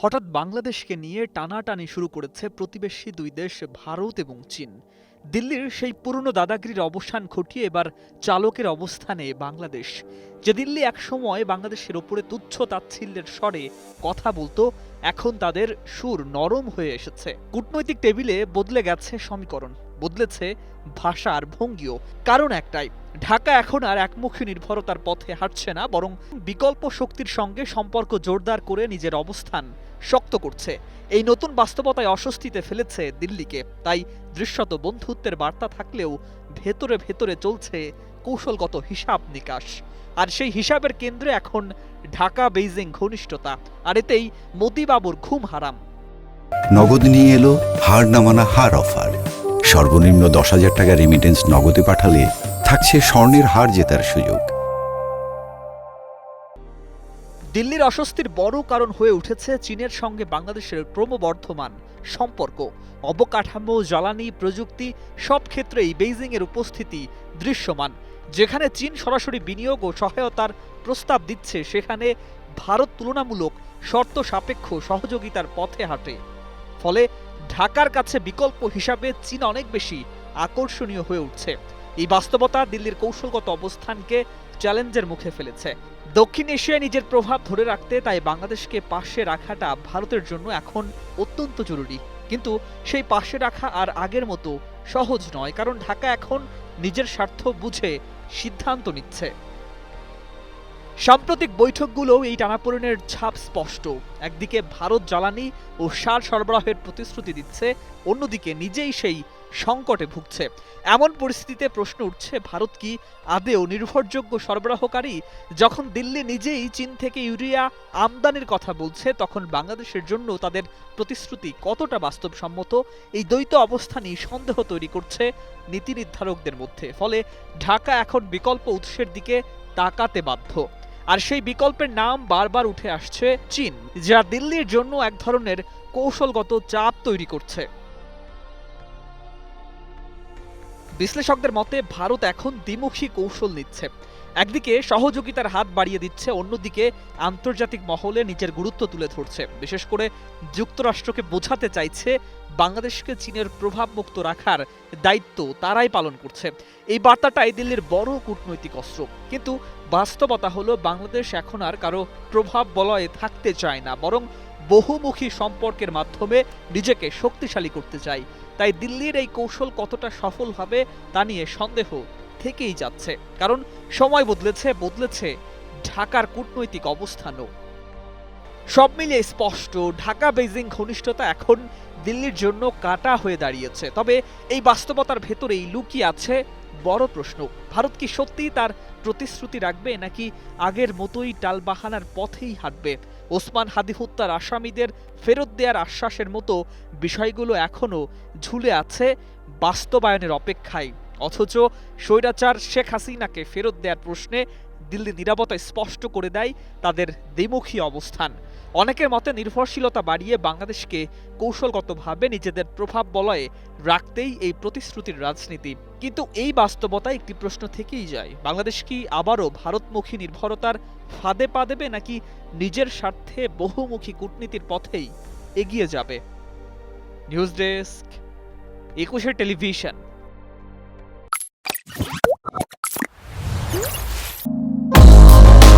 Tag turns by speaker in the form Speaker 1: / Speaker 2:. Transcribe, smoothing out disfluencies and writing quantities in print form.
Speaker 1: হঠাৎ বাংলাদেশকে নিয়ে টানাটানি শুরু করেছে প্রতিবেশী দুই দেশ ভারত এবং চীন। দিল্লির সেই পুরনো দাদাগিরির অবসান ঘটিয়ে এবার চালকের অবস্থানে বাংলাদেশ। যে দিল্লি একসময় বাংলাদেশের ওপরে তুচ্ছ তাচ্ছিল্যের স্বরে কথা বলতো, এখন তাদের সুর নরম হয়ে এসেছে। কূটনৈতিক টেবিলে বদলে গেছে সমীকরণ, বদলেছে ভাষার ভঙ্গিও। কারণ একটাই, ঢাকা এখন আর একমুখী নির্ভরতার পথে হাঁটছে না, বরং বিকল্প শক্তির সঙ্গে সম্পর্ক জোরদার করে নিজের অবস্থান শক্ত করছে। এই নতুন বাস্তবতায় অস্বস্তিতে ফেলেছে দিল্লিকে। তাই দৃশ্যত বন্ধুত্বের বার্তা থাকলেও ভেতরে ভেতরে চলছে কৌশলগত হিসাব নিকাশ। আর সেই হিসাবের কেন্দ্রে এখন ঢাকা বেইজিং ঘনিষ্ঠতা, আর এতেই মোদিবাবুর ঘুম হারাম।
Speaker 2: নগদ নিয়ে এলো হার না মানা হার অফার। সর্বনিম্ন 10,000 টাকা রেমিটেন্স নগদে পাঠালে থাকছে স্বর্ণের হার জেতার সুযোগ।
Speaker 1: দিল্লির অস্বস্তির বড় কারণ হয়ে উঠেছে চীনের সঙ্গে বাংলাদেশের ক্রমবর্ধমান সম্পর্ক। অবকাঠামো, জ্বালানি, প্রযুক্তি সব ক্ষেত্রেই বেইজিংয়ের উপস্থিতি দৃশ্যমান। যেখানে চীন সরাসরি বিনিয়োগ ও সহায়তার প্রস্তাব দিচ্ছে, সেখানে ভারত তুলনামূলক শর্ত সাপেক্ষ সহযোগিতার পথে হাঁটে। ফলে ঢাকার কাছে বিকল্প হিসাবে চীন অনেক বেশি আকর্ষণীয় হয়ে উঠছে। এই বাস্তবতা দিল্লির কৌশলগত অবস্থানকে চ্যালেঞ্জের মুখে ফেলেছে। দক্ষিণ এশিয়ায় নিজের প্রভাব ধরে রাখতে তাই বাংলাদেশকে পাশে রাখাটা ভারতের জন্য এখন অত্যন্ত জরুরি। কিন্তু সেই পাশে রাখা আর আগের মতো সহজ নয়, কারণ ঢাকা এখন নিজের স্বার্থ বুঝে সিদ্ধান্ত নিচ্ছে। সাম্প্রতিক বৈঠকগুলোও এই টানাপোড়েনের ছাপ স্পষ্ট। একদিকে ভারত জ্বালানি ও সার সরবরাহের প্রতিশ্রুতি দিচ্ছে, অন্যদিকে নিজেই সেই সংকটে ভুগছে। এমন পরিস্থিতিতে প্রশ্ন উঠছে, ভারত কি আদেও নির্ভরযোগ্য সরবরাহকারী? যখন দিল্লি নিজেই চীন থেকে ইউরিয়া আমদানির কথা বলছে, তখন বাংলাদেশের জন্য তাদের প্রতিশ্রুতি কতটা বাস্তবসম্মত? এই দ্বৈত অবস্থানই সন্দেহ তৈরি করছে নীতি নির্ধারকদের মধ্যে। ফলে ঢাকা এখন বিকল্প উৎসের দিকে তাকাতে বাধ্য। আর সেই বিকল্পের নাম বারবার উঠে আসছে চীন, যা দিল্লির জন্য এক ধরনের কৌশলগত চাপ তৈরি করছে। বিশ্লেষকদের মতে ভারত এখন দ্বিমুখী কৌশল নিচ্ছে। একদিকে সহযোগিতার হাত বাড়িয়ে দিচ্ছে, অন্যদিকে আন্তর্জাতিক মহলে নিজের গুরুত্ব তুলে ধরছে। বিশেষ করে যুক্তরাষ্ট্রকে বোঝাতে চাইছে বাংলাদেশকে চীনের প্রভাবমুক্ত রাখার দায়িত্ব তারাই পালন করছে। এই বার্তাটাই দিল্লির বড় কূটনৈতিক অস্ত্র। কিন্তু বাস্তবতা হলো, বাংলাদেশ এখন আর কারো প্রভাব বলয়ে থাকতে চায় না, বরং বহুমুখী সম্পর্কের মাধ্যমে নিজেকে শক্তিশালী করতে চায়। তাই দিল্লির এই কৌশল কতটা সফল হবে তা নিয়ে সন্দেহ থেকেই যাচ্ছে। কারণ সময় বদলেছে ঢাকার কূটনৈতিক অবস্থানও। সব মিলিয়ে স্পষ্ট, ঢাকা বেইজিং ঘনিষ্ঠতা এখন দিল্লির জন্য কাঁটা হয়ে দাঁড়িয়েছে। তবে এই বাস্তবতার ভেতরেই লুকিয়ে আছে বড় প্রশ্ন। ভারত কি সত্যিই তার প্রতিশ্রুতি রাখবে, নাকি আগের মতোই টালবাহানার পথেই হাঁটবে? ওসমান হাদি হত্যার আসামিদের ফেরত দেওয়ার আশ্বাসের মতো বিষয়গুলো এখনো ঝুলে আছে বাস্তবায়নের অপেক্ষায়। অথচ স্বৈরাচার শেখ হাসিনাকে ফেরত দেওয়ার প্রশ্নে দিল্লি নীরবতা স্পষ্ট করে দেয় তাদের দ্বিমুখী অবস্থান। অনেকের মতে নির্ভরশীলতা বাড়িয়ে বাংলাদেশকে কৌশলগতভাবে নিজেদের প্রভাব বলয়ে রাখতেই এই প্রতিশ্রুতির রাজনীতি। কিন্তু এই বাস্তবতায় একটি প্রশ্ন থেকেই যায়, বাংলাদেশ কি আবারও ভারতমুখী নির্ভরতার ফাঁদে পা দেবে, নাকি নিজের স্বার্থে বহুমুখী কূটনীতির পথেই এগিয়ে যাবে? News desk, 21 television.